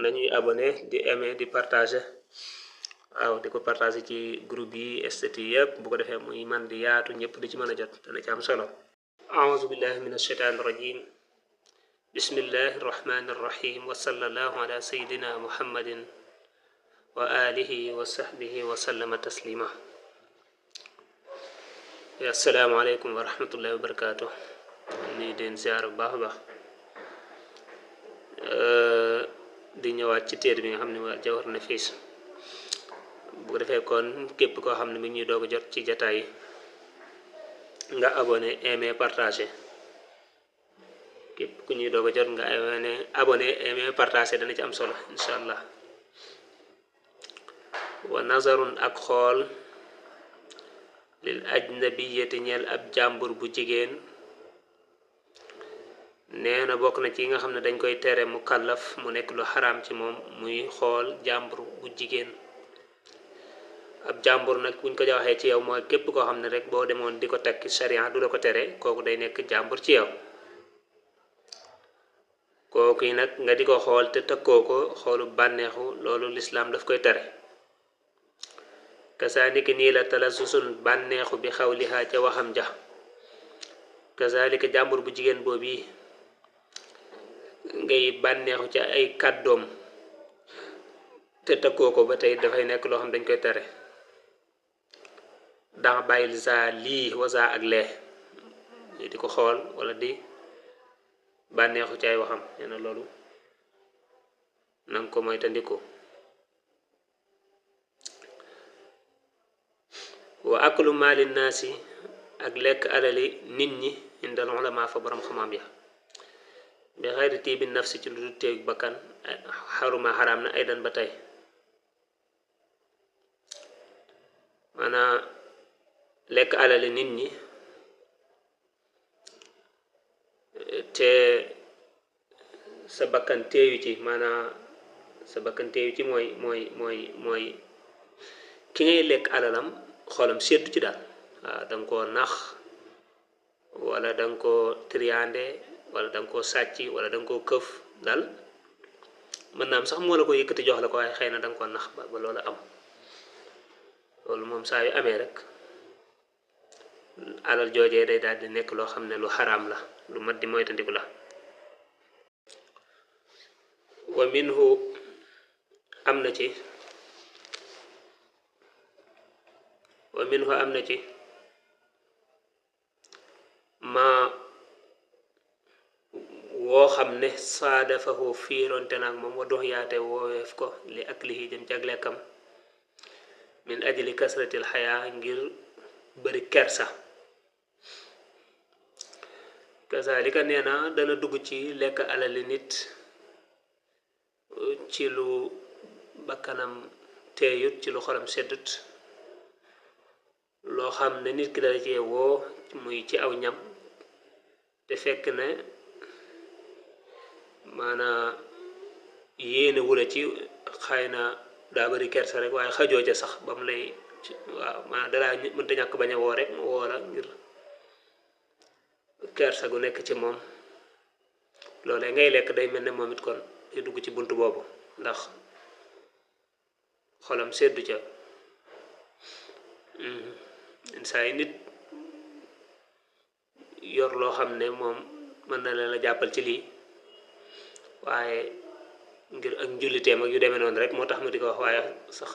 nañuy abonné di aimer di partager waaw di ko partager ci groupe yi statut yëpp bu ko defee muy man di yaatu ñëpp di ci mën a jot dana ci am solo aouzu billahi min ashaitan rajim bismillahi arrahmani arrahim wa sallallahu ala sayidina muhammadin wa alihi wa sahbihi wa sallama taslima assalaamu aleykum wa rahmatullahi wa barakatuh ni den ziar bu baax a baax di ñëwaat ci téere bi nga xam ne waa Jawhar Nafis bu ko defee kon képp koo xam ne mi ñuy doog a jot ci jataay yi nga abonné aimé partagé képp ku ñuy doog a jot nga abonné aimé partagé dana ci am solo incha allah wa nazarun ak xool lil ajnabiyati ñeel ab jàmbur bu jigéen nee na bokk na ci nga xam ne dañ koy tere mu kàllaf mu nekk lu xaraam ci moom muy xool jàmbur bu jigéen ab jàmbur nag buñ ko waxee ci yow mooy képp koo xam ne rek boo demoon di ko takki sharia du la ko tere kooku day nekk jàmbur ci yow kooku yi nag nga di ko xool te tëkkoo ko xoolu bànneexu loolu lislaam daf koy tere kasaalika nii la talasusul bànneexu bi xawliha ca waxam ja kasaalika jàmbur bu jigéen boobu yi ngay bànneexu ca ay kàddoom te tëkkoo ko ba tey dafay nekk loo xam dañ koy tere dax bàyyil za lii wasa ak lee di ko xool wala di bànneexu ci ay waxam nee na loolu nanga ko moytandiku wa aklu maali naasi ak lekk alali nit ñi indal ulama fa borom xamam ya bi xayri tiibi nafsi ci lu dul teeg bakkan xaruma xaraam na ay dan ba tey maanaam lekk alali nit ñi te sa bakkan teeyu ci maanaam sa bakkan teeyu ci mooy ki ngay lekk alalam xolam seddu ci daal waaw danga koo nax wala danga koo triande wala danga koo sàcc wala danga koo këf daal mën naa am sax moo la ko yëkkati jox la ko waaye xëy na danga koo nax ba loola am loolu moom saa yu amee rek alal joojee day daal di nekk loo xam ne lu xaraam la lu mat di moytandiku la wa minhu am na ci ma woo xam ne saadafahu fiironte naag moom wa dox yaate wooweef ko li ak lihi jëm ci ak lekkam min ajli kasratil xayaa ngir bari kersa kazalika nee na dana dugg ci lekk alali nit ci lu bakkanam teeyut ci lu xolam seddut loo xam ne nit ki dala cee woo muy ci aw ñam te fekk ne maanaa yéene wula ci xëy na daa bari kersa rek waaye xajoo ca sax ba mu lay waaw maanaam dalaa mënta ñàkk bañ a woo rek mu woo la ngir kersa gu nekk ci moom loolee ngay lekk day mel ne moom it kon di dugg ci bunt boobu ndax xolam seddu ca saa yi nit yor loo xam ne moom mën na leen a jàppal ci lii waaye ngir ak njulliteem ak yu demee noonu rek moo tax ma di ko wax waaye sax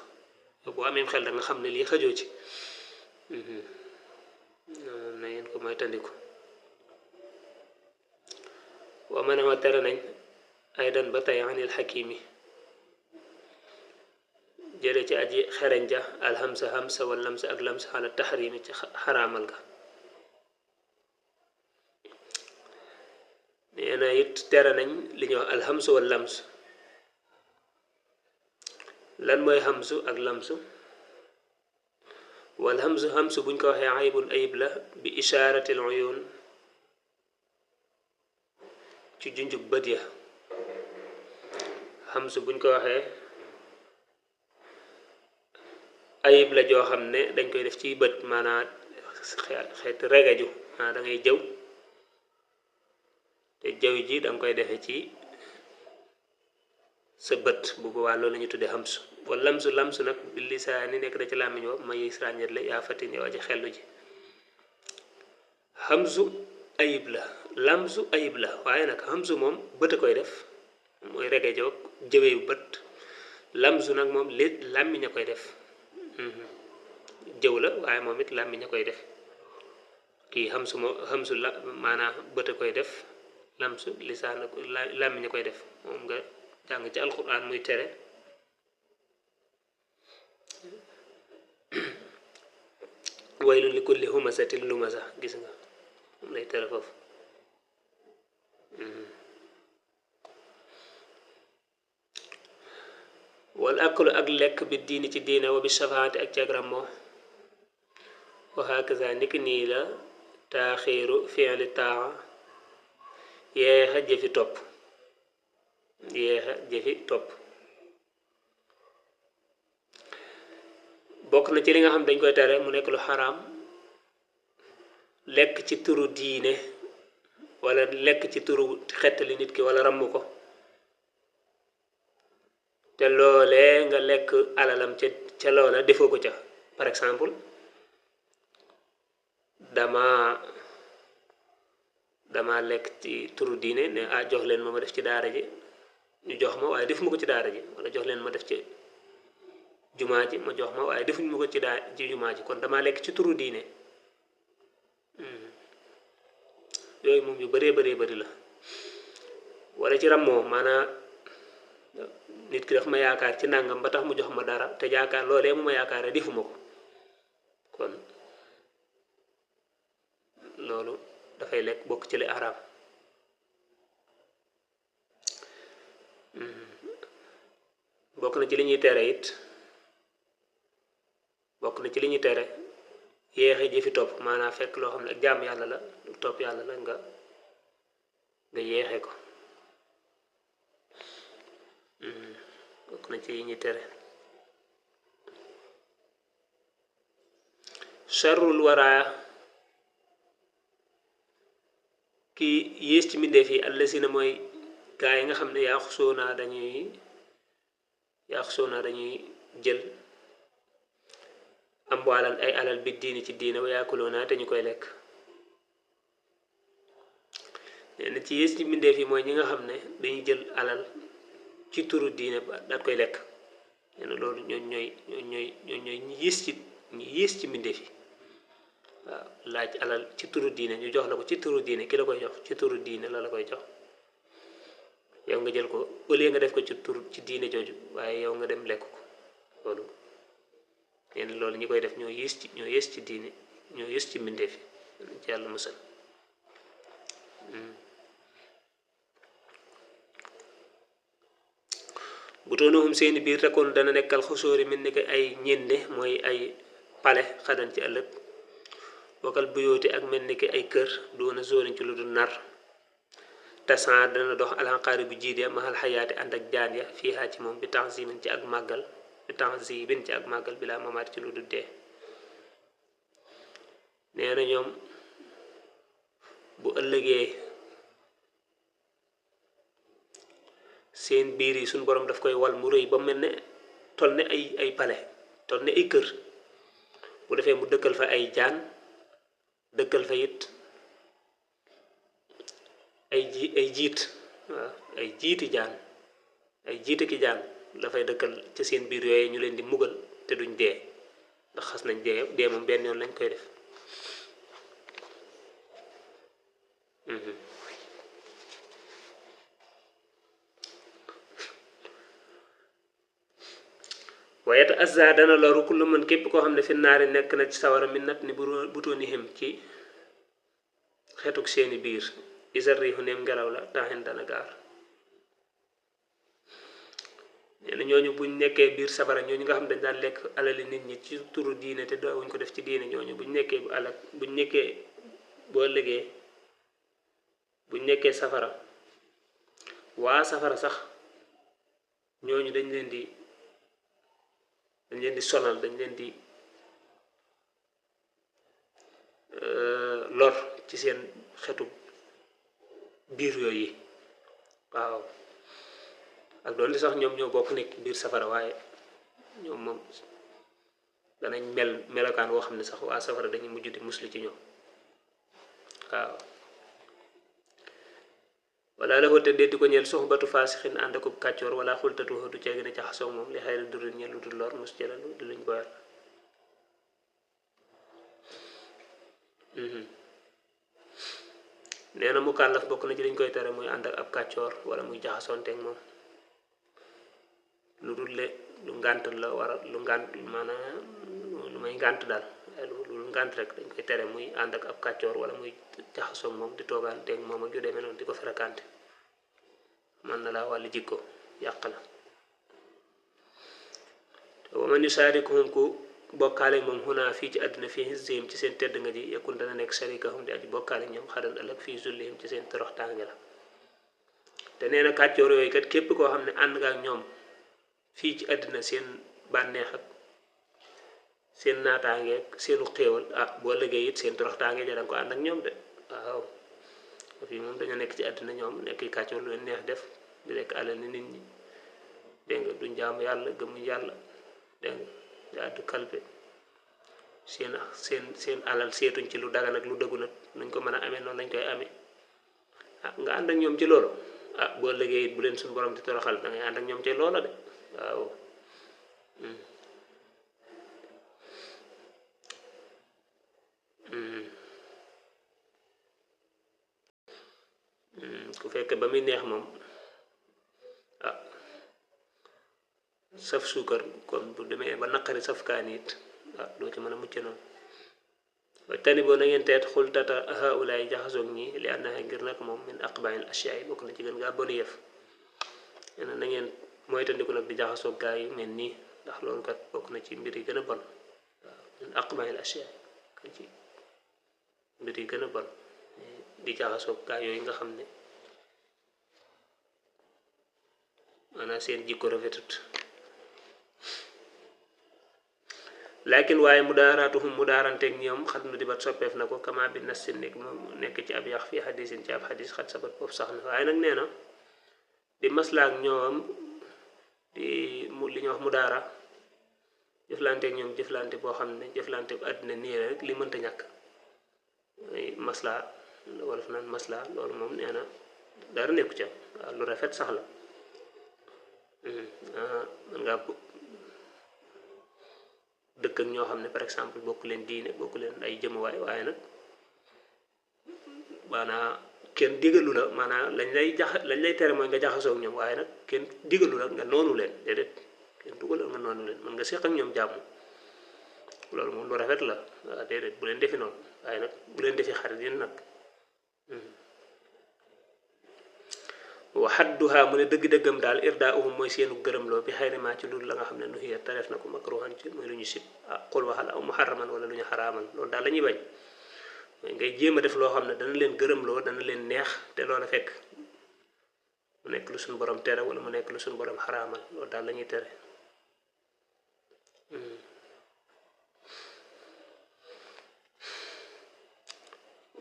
boo amee xel da nga xam ne lii xajoo ci na ngeen ko mooy tandiku wa ma ne ma tere nañ ay dan ba tey anil xakimi jële ci aji xereñ ja alhamsa hamsa wal lamsa ak lamsa xala taxrimi ci xaraamal ga nee na it tere nañ li ñuy wax alhamsu wal lams lan mooy hamsu ak lamsu wal hamsu buñ ko waxee aybun ayib la bi ishaaratil uyun ci junjub bët ya hamsu buñ ko waxee ayib la joo xam ne dañ koy def ci bët maanaam xeet regaju maanaam da ngay jëw te jëw ji danga koy defe ci sa bët bu boobaa loolu la ñu tuddee xamsu wala lamsu nag bi lisaani nekk da ci làmmiñ wa ma yis ràññet la yaa fatin yow aji xellu ji xamsu ayib la lamsu ayib la waaye nag xamsu moom bët a koy def mooy rege joog jëweyu bët lamsu nag moom li làmmiñ a koy def jëw la waaye moom it làmmiñ a koy def kii xamsu moom xamsu la maanaam bët a koy def lamsu lisaan làmmiñ a koy def moom nga jàng ci alquran muy tere waylun li kulli humazatin lumaza gis nga moom lay tere foofu wal aklu ak lekk bi diini ci diine wa bi shafaati ak cagram moo wa hakaza niki nii la taaxiiru fi'li taa yeexa jëfi topp bokk na ci li nga xam dañ koy tere mu nekk lu xaraam lekk ci turu diine wala lekk ci turu xettali nit ki wala ramm ko te loolee nga lekk alalam ca loola defoo ko ca par exemple dama lekk ci turu diine ne jox leen ma def ci daara ji ñu jox ma waaye defuma ko ci daara ji wala jox leen ma def ci jumaa ji ma jox ma waaye defuñ ma ko ci jumaa ji kon dama lekk ci turu diine yooyu moom yu bëree bëri la wala ci rammoo maanaa nit ki daf ma yaakaar ci nàngam ba tax mu jox ma dara te yaakaar loolee mu ma yaakaare defuma ko kon loolu dafay lekk bokk ci li araam bokk na ci li ñuy tere it yéexe jëfi topp maanaam fekk loo xam ne ak jaam yàlla la lu topp yàlla la nga yéexe ko bokk na ci yi ñuy tere charrul waraa ki yées ci mbindeef yi allasina mooy gaa yi nga xam ne yaaxusoonaa dañuy jël amwaalan ay alal bi diini ci diine wa yaakuloonaa te ñu koy lekk nee na ci yées ci mbindeef yi mooy ñi nga xam ne dañuy jël alal ci turu diine ba daat koy lekk nee na loolu ñooy ñi yées ci mbindeef yi waaw laaj alal ci turu diine ñu jox la ko ci turu diine ki la koy jox ci turu diine la koy jox yow nga jël ko au lieu nga def ko ci diine jooju waaye yow nga dem lekk ko loolu nee na loolu ñi koy def ñoo yées ci diine ñoo yées ci mbindeef yi ci yàlla musal bu toonuhum seeni biir takkoon dana nekkal xusóori mel ni ko ay ñende mooy ay pale xadan ci ëllëg wakal buyooti ak mel ni ki ay kër doona zóoriñ ci lu dul nar tasan dana dox alanqaari bu jiide mahal xayaati ànd ak jaan ya fii haa ci moom bi tanzimin ci ak màggal bi laa mamaati ci lu dul dee nee na ñoom bu ëllëgee seen biir yi suñ borom daf koy wal mu rëy ba mel ne tol ne ay pale tol ne ay kër bu defee mu dëkkal fa ay jaan dëkkal fa it ay jiit waaw ay jiiti jaan ay jiite ki jaan dafay dëkkal ci seen biir yooyu ñu leen di mugal te duñ dee ndax xas nañ dee moom benn yoon lañ koy def waaye te azza dana loru kullu man képp koo xam ne fi naari nekk na ci sawara mi nat ni butooni xem ci xetuk seeni biir isar riixu neem ngelaw la taxin dana gaar nee na ñooñu buñ nekkee biir safara ñooñu nga xam dañ daan lekk alali nit ñi ci turu diine te daawuñ ko def ci diine ñooñu buñ nekkee boo ëllëgee buñ nekkee safara waa safara sax ñooñu dañ leen di sonal dañ leen di lor ci seen xetu biir yooyu waaw ak doon sax ñoom ñoo bokk nekk biir safara waaye ñoom moom danañ melokaan woo xam ne sax waa safara dañuy mujj di musli ci ñoom waaw wala la te déddi ko ñeel soxbatu faasixin ànd akub kàccoor wala xultatu du ceegi ne jaxasoo moom li xayri durin ñeel lu dul lor mus jëlalu di luñ boyal nee na mu kàllaf bokk na ci liñ koy tere muy ànd ak ab kàccoor wala muy jaxasoonteeg moom lu dul le lu ngànt la war a lu ngànt maanaam lu may ngànt daal lu ngànt rek dañ koy tere muy ànd ak ab kàccoor wala muy jaxasoog moom di toogaanteeg moom ak yu demee noonu di ko fréquenté man na laa wàllu jikko yàq la te wa man yusaarikuhum ku bokkaale moom xunaa fii ci àddina fii hizbihim ci seen tedd nga ji yakun dana nekk sharikahum di aji bokkaale ñoom xadan ëllëg fii zullihim ci seen toroxtaange la te nee na kàccoor yooyu kat képp koo xam ne ànd nga ak ñoom fii ci àddina seen bànneex ak seen naataangeeg seenu xéewal boo liggéey it seen toroxtaange ja danga ko ànd ak ñoom de waaw fii moom dañoo nekk ci àddina ñoom nekk kàccoor lu leen neex def di lekk alal ni nit ñi dégg nga duñ jaamu yàlla gëmuñ yàlla dégg nga di àddu kalpe seen alal seetuñ ci lu dagan ak lu dëggu nag nuñ ko mën a amee noonu lañ koy amee nga ànd ak ñoom ci loolu boo liggéey it bu leen suñu borom di toroxal da ngay ànd ak ñoom ci loola de waaw ku fekk ba muy neex moom saf suukar kon bu demee ba naqari saf kaani it doo ci mën a mucc noonu wa tani boo na ngeen teet xultata haulaay jaxasoog ñi li annaha ngir nag moom min aqbail ashiyaay bokk na ci gën ngaa bonu yëf na ngeen moytandiku nag di jaxasoog gaa yu mel nii ndax loolu kat bokk na ci mbir yi gën a bon waaw min aqbail ashiyaay kan ci mbir yi gën a bon di jaxasoog gaa yooyu nga xam ne maanaam seen jikko rafetut lakin waaye mudaaraatuhum mudaaranteeg ñoom xat nu di bat soppeef na ko kama bi nas si nekk ci ab yax fii xadisin ci ab xadis xat sabat boobu sax na waaye nag nee na di maslaak ñoom di li ñuy wax mudaara jëflanteeg ñoom jëflante boo xam ne jëflante bu àddina nii rek li mënta ñàkk masla wala fa naan masla loolu moom nee na dara nekku ca waaw lu rafet sax la man ngaa dëkk ak ñoo xam ne par exemple bokk leen diine bokk leen ay jëmuwaay waaye nag maanaa kenn digalu la maanaa lañ lay tere mooy nga jaxasoo ak ñoom waaye nag kenn digalu la nga noonu leen déedéet kenn dugal nga noonu leen mën nga seq ak ñoom jàmm loolu moom lu rafet la waaw déedéet bu leen defi noonu waaye nag bu leen defi xarit yéen nag waxadduha mu ne dëgg-dëggam daal irdaauhum mooy seenu gërëmloo bi xayri ma ci loolu la nga xam ne nu hiya te def na ko makruhan ci mooy lu ñu sib xul waxal aw muharraman wala lu ñu xaraamal loolu daal la ñuy bañ mooy ngay jéem a def loo xam ne dana leen gërëmloo dana leen neex te loola fekk mu nekk lu suñu borom tere wala mu nekk lu suñu borom xaraamal loolu daal la ñuy tere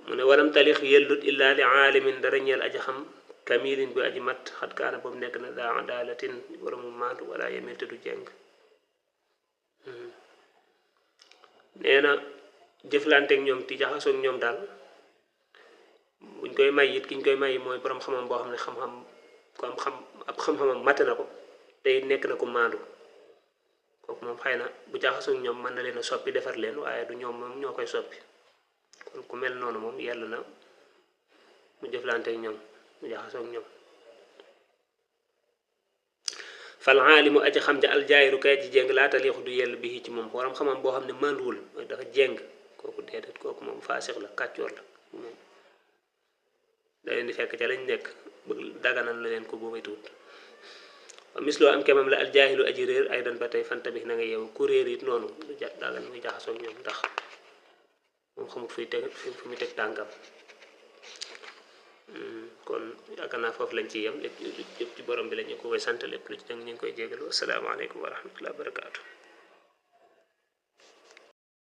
mu ne walam talix yellut illa li aalimin dara ñeel aji xam kamilin bi aji mat xat kaana boobu nekk na daa adalatin wala mu maandu wala yemil te du jeng nee na jëflanteeg ñoom ti jaxasoog ñoom daal buñ koy may it kiñ koy may mooy borom xamam boo xam ne xam-xam ko am xam ab xam-xamam mate na ko te it nekk na ko maandu kooku moom xëy na bu jaxasoog ñoom mën na leen a soppi defar leen waaye du ñoom moom ñoo koy soppi kon ku mel noonu moom yàlla na mu jëflanteeg ñoom mu jaxasoog ñoom fal aalimu aji xam ja aljaayiru kay ji jéng laata liixu du yell bi ci moom borom xamam boo xam ne manduwul mooy dafa jéng kooku déedéet kooku moom faasix la kàccoor la moom da leen di fekk ca lañ nekk bëgg daganal la leen ko boobay tuut misloo am kemam la aljaahilu aji réer ay dan ba tey fanta bi na nga yeewu ku réer it noonu lu dagan muy jaxasoog ñoom ndax moom xamut fuy teg fu muy teg tànkam kon yaakaar naa foofu lañ ci yem lépp ci borom bi la ñu ko koy sant lépp lu ci dëng ñu ngi koy jégalu asalaamaaleykum wa rahmatulah wa barakaatu.